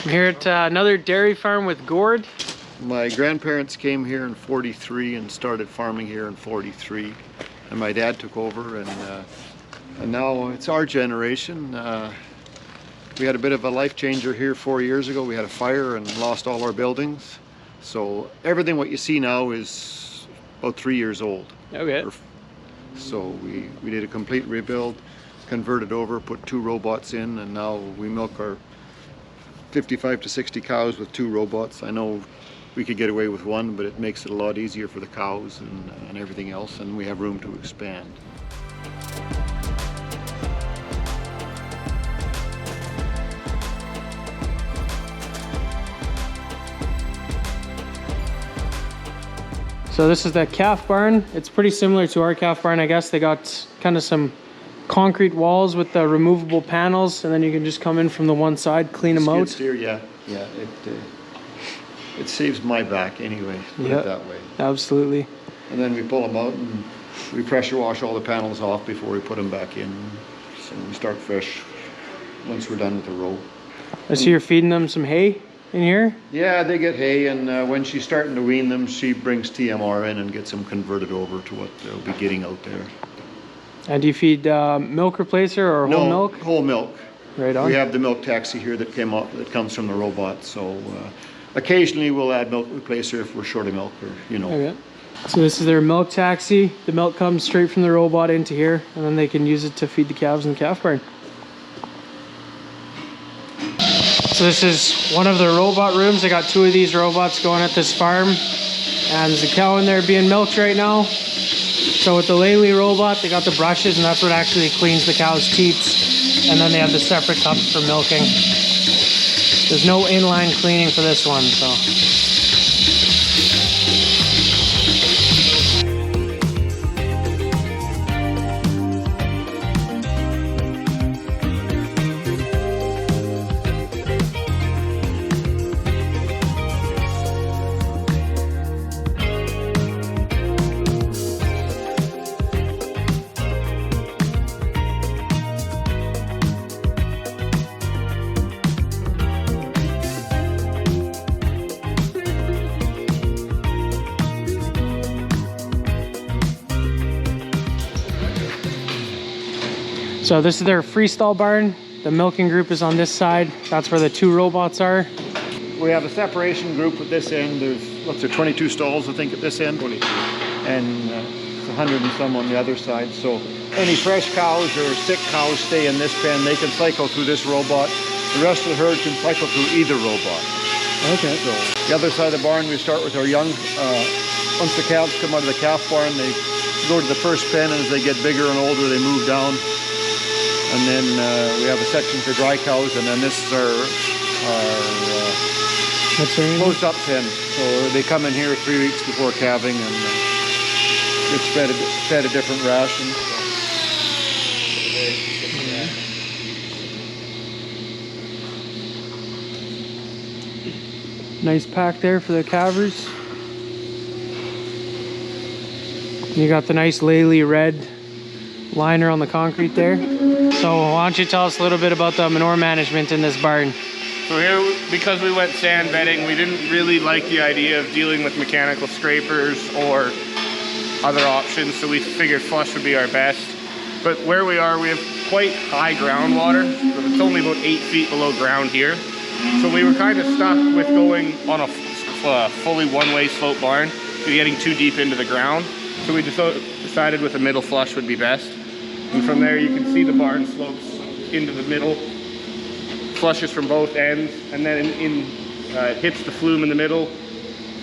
I'm here at another dairy farm with Gord. My grandparents came here in '43 and started farming here in '43, and my dad took over, and now it's our generation. We had a bit of a life changer here 4 years ago. We had a fire and lost all our buildings, so everything what you see now is about 3 years old. Okay. So we did a complete rebuild, converted over, put 2 robots in, and now we milk our 55 to 60 cows with 2 robots. I know we could get away with 1, but it makes it a lot easier for the cows and everything else, and we have room to expand. So this is the calf barn. It's pretty similar to our calf barn, I guess. They got kind of some concrete walls with the removable panels, and then you can just come in from the one side, clean them out. Skid steer, yeah. It saves my back anyway, put it that way. Absolutely. And then we pull them out and we pressure wash all the panels off before we put them back in. So we start fresh once we're done with the row. I see you're feeding them some hay in here? Yeah, they get hay, and when she's starting to wean them, she brings TMR in and gets them converted over to what they'll be getting out there. And do you feed milk replacer or whole milk? No, whole milk. Right on. We have the milk taxi here that comes from the robot, so occasionally we'll add milk replacer if we're short of milk, or Okay. So this is their milk taxi. The milk comes straight from the robot into here, and then they can use it to feed the calves in the calf barn. So this is one of the robot rooms. They got 2 of these robots going at this farm, and there's a cow in there being milked right now. So with the Lely robot, they got the brushes, and that's what actually cleans the cow's teats. And then they have the separate cups for milking. There's no inline cleaning for this one, so. So this is their Freestall barn. The milking group is on this side. That's where the 2 robots are. We have a separation group at this end. There's, what's there, 22 stalls, I think, at this end? 22. And it's 100 and some on the other side. So any fresh cows or sick cows stay in this pen. They can cycle through this robot. The rest of the herd can cycle through either robot. Okay. So the other side of the barn, we start with our young. Once the calves come out of the calf barn, they go to the first pen, and as they get bigger and older, they move down. And then we have a section for dry cows, and then this is our closed-up pen. So they come in here 3 weeks before calving, and it's fed a different ration. Nice pack there for the calvers. You got the nice Lely red liner on the concrete there. So why don't you tell us a little bit about the manure management in this barn? So here, because we went sand bedding, we didn't really like the idea of dealing with mechanical scrapers or other options, so we figured flush would be our best. But where we are, we have quite high groundwater. So it's only about 8 feet below ground here. So we were kind of stuck with going on a fully one-way slope barn, so getting too deep into the ground. So we decided with a middle flush would be best. And from there you can see the barn slopes into the middle, flushes from both ends, and then it hits the flume in the middle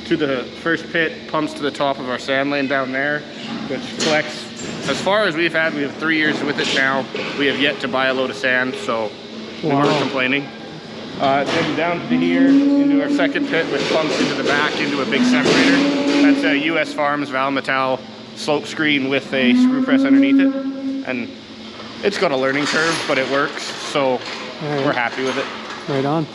to the first pit, pumps to the top of our sand lane down there, which collects. As far as we have 3 years with it now. We have yet to buy a load of sand, so we weren't complaining. Then down to here into our second pit, which pumps into the back into a big separator. That's a US Farms Valmetal slope screen with a screw press underneath it. And it's got a learning curve, but it works, so we're happy with it. Right on.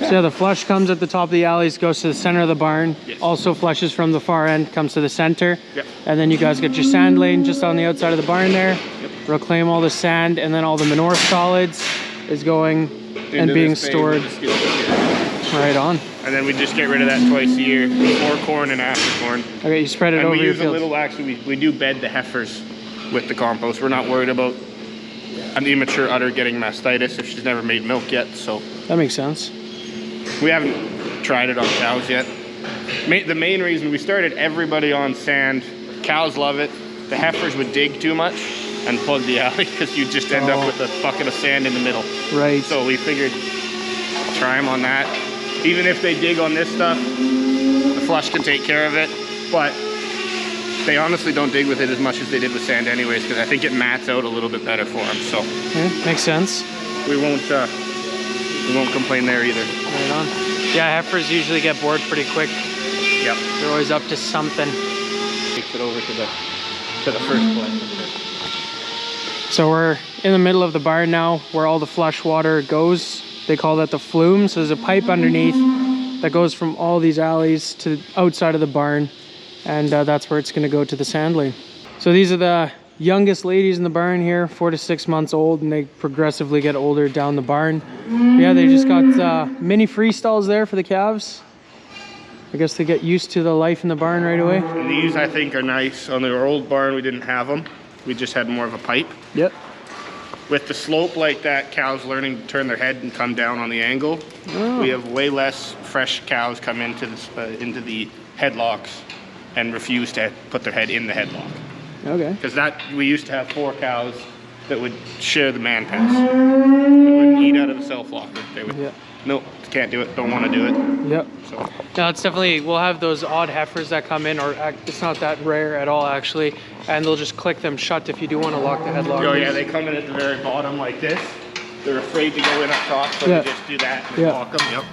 So yeah, the flush comes at the top of the alleys, goes to the center of the barn. Yes. Also flushes from the far end, comes to the center. Yep. And then you guys get your sand lane just on the outside of the barn there. Yep. Reclaim all the sand, and then all the manure solids is going and being stored. Right on. And then we just get rid of that twice a year, before corn and after corn. Okay, you spread it and over we your use fields. a little, actually, we do bed the heifers with the compost. We're not worried about an immature udder getting mastitis if she's never made milk yet, so. That makes sense. We haven't tried it on cows yet. The main reason we started everybody on sand, cows love it. The heifers would dig too much and plug the alley because you just end up with a bucket of sand in the middle. Right. So we figured try them on that. Even if they dig on this stuff, the flush can take care of it, but they honestly don't dig with it as much as they did with sand anyways, because I think it mats out a little bit better for them. So makes sense. We won't complain there either. Right on. Yeah, heifers usually get bored pretty quick. Yep. They're always up to something. Takes it over to the first place. So we're in the middle of the barn now, where all the flush water goes. They call that the flume. So there's a pipe underneath that goes from all these alleys to outside of the barn, and that's where it's going to go to the sand lane. So these are the youngest ladies in the barn here, 4 to 6 months old, and they progressively get older down the barn. Yeah, they just got mini freestalls there for the calves. I guess they get used to the life in the barn right away. And these I think are nice. On our old barn we didn't have them. We just had more of a pipe. Yep. With the slope like that, cows learning to turn their head and come down on the angle. Oh. We have way less fresh cows come into the headlocks and refuse to put their head in the headlock. Okay. Because we used to have 4 cows that would share the man pass. They wouldn't eat out of the self-locker. They would, nope, can't do it, don't want to do it. Yep. So. No, it's definitely, we'll have those odd heifers that come in, or it's not that rare at all actually, and they'll just click them shut if you do want to lock the headlock. Oh yeah, they come in at the very bottom like this. They're afraid to go in up top, so they just do that and lock them. Yep.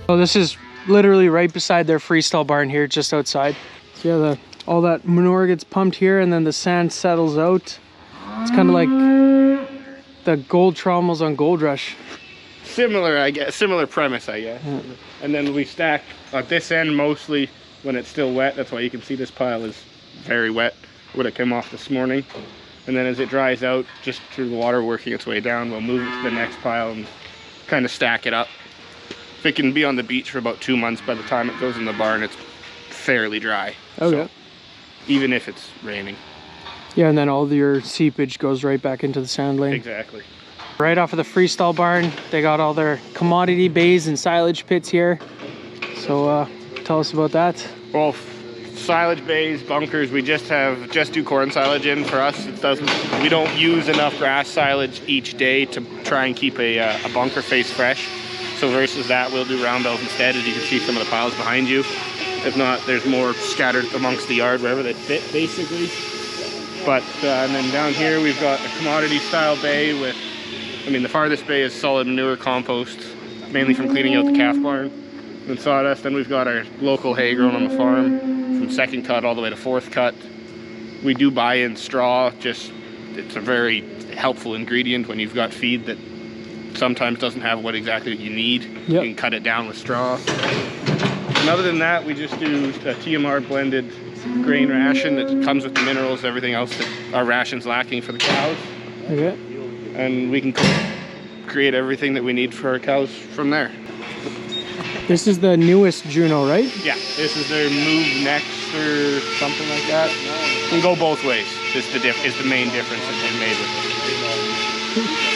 So this is literally right beside their freestall barn here, just outside. So yeah, all that manure gets pumped here, and then the sand settles out. It's kind of like the gold trommels on Gold Rush. Similar, I guess. Similar premise, I guess. Yeah. And then we stack at this end mostly when it's still wet. That's why you can see this pile is very wet. Would have come off this morning. And then as it dries out, just through the water working its way down, we'll move it to the next pile and kind of stack it up. It can be on the beach for about 2 months. By the time it goes in the barn, it's fairly dry. Okay. So, even if it's raining. Yeah, and then all your seepage goes right back into the sand lane. Exactly. Right off of the freestall barn, they got all their commodity bays and silage pits here. So tell us about that. Well, silage bays, bunkers, we just do corn silage in for us. We don't use enough grass silage each day to try and keep a bunker face fresh. So versus that, we'll do round bales instead, as you can see some of the piles behind you. If not, there's more scattered amongst the yard wherever they fit, basically. But, and then down here we've got a commodity style bay with, the farthest bay is solid manure compost, mainly from cleaning out the calf barn and sawdust. Then we've got our local hay grown on the farm, from 2nd cut all the way to 4th cut. We do buy in straw, it's a very helpful ingredient when you've got feed that sometimes doesn't have what exactly you need. Yep. You can cut it down with straw. And other than that, we just do a TMR blended grain ration that comes with the minerals, everything else that our ration's lacking for the cows. Okay. And we can create everything that we need for our cows from there. This is the newest Juno, right? Yeah, this is their Move Next or something like that. It can go both ways. Is the main difference that they made with it.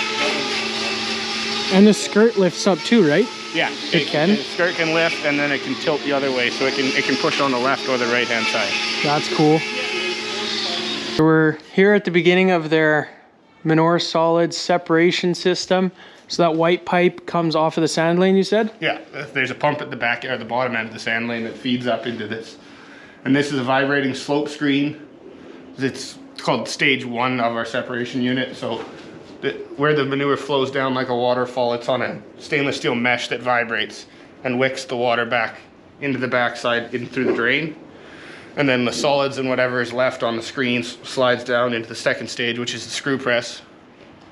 And the skirt lifts up too, right? Yeah, it can. The skirt can lift, and then it can tilt the other way, so it can push on the left or the right hand side. That's cool. We're here at the beginning of their manure solids separation system. So that white pipe comes off of the sand lane, you said? Yeah, there's a pump at the back or the bottom end of the sand lane that feeds up into this. And this is a vibrating slope screen. It's called stage 1 of our separation unit. So where the manure flows down like a waterfall, it's on a stainless steel mesh that vibrates and wicks the water back into the backside in through the drain. And then the solids and whatever is left on the screens slides down into the second stage, which is the screw press.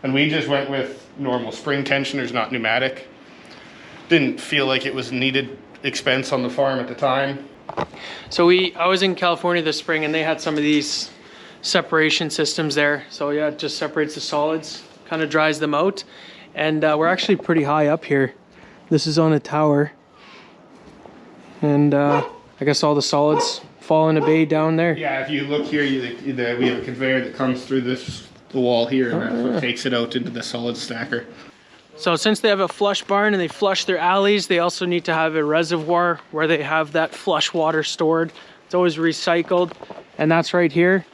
And we just went with normal spring tensioners, not pneumatic. Didn't feel like it was needed expense on the farm at the time. So I was in California this spring and they had some of these separation systems there. So yeah, it just separates the solids, kind of dries them out. And we're actually pretty high up here. This is on a tower. And I guess all the solids fall in a bay down there. Yeah, if you look here, we have a conveyor that comes through the wall here, and that's what takes it out into the solid stacker. So since they have a flush barn and they flush their alleys, they also need to have a reservoir where they have that flush water stored. It's always recycled, and that's right here.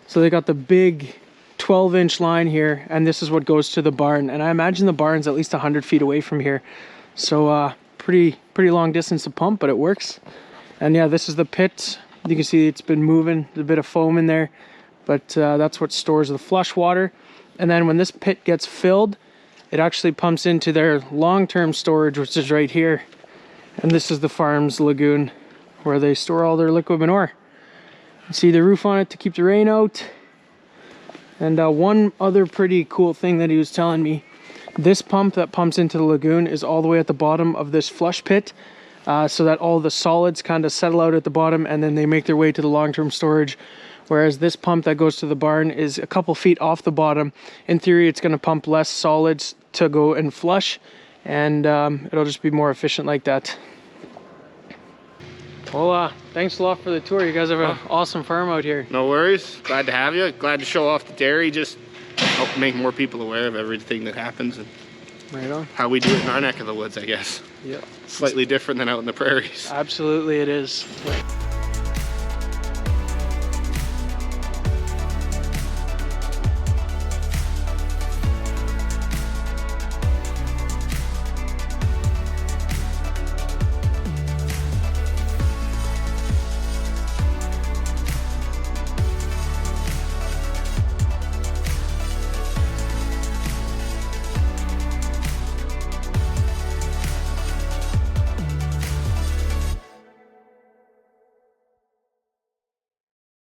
So they got the big 12-inch line here, and this is what goes to the barn. And I imagine the barn's at least 100 feet away from here. So pretty long distance to pump, but it works. And yeah, this is the pit. You can see it's been moving, there's a bit of foam in there, but that's what stores the flush water. And then when this pit gets filled, it actually pumps into their long-term storage, which is right here. And this is the farm's lagoon where they store all their liquid manure. You see the roof on it to keep the rain out. And one other pretty cool thing that he was telling me, this pump that pumps into the lagoon is all the way at the bottom of this flush pit. So that all the solids kind of settle out at the bottom and then they make their way to the long-term storage. Whereas this pump that goes to the barn is a couple feet off the bottom. In theory, it's going to pump less solids to go and flush, and it'll just be more efficient like that. Well, thanks a lot for the tour. You guys have an awesome farm out here. No worries. Glad to have you. Glad to show off the dairy. Just help make more people aware of everything that happens and right on. How we do it in our neck of the woods, I guess. Yeah. Slightly different than out in the prairies. Absolutely it is.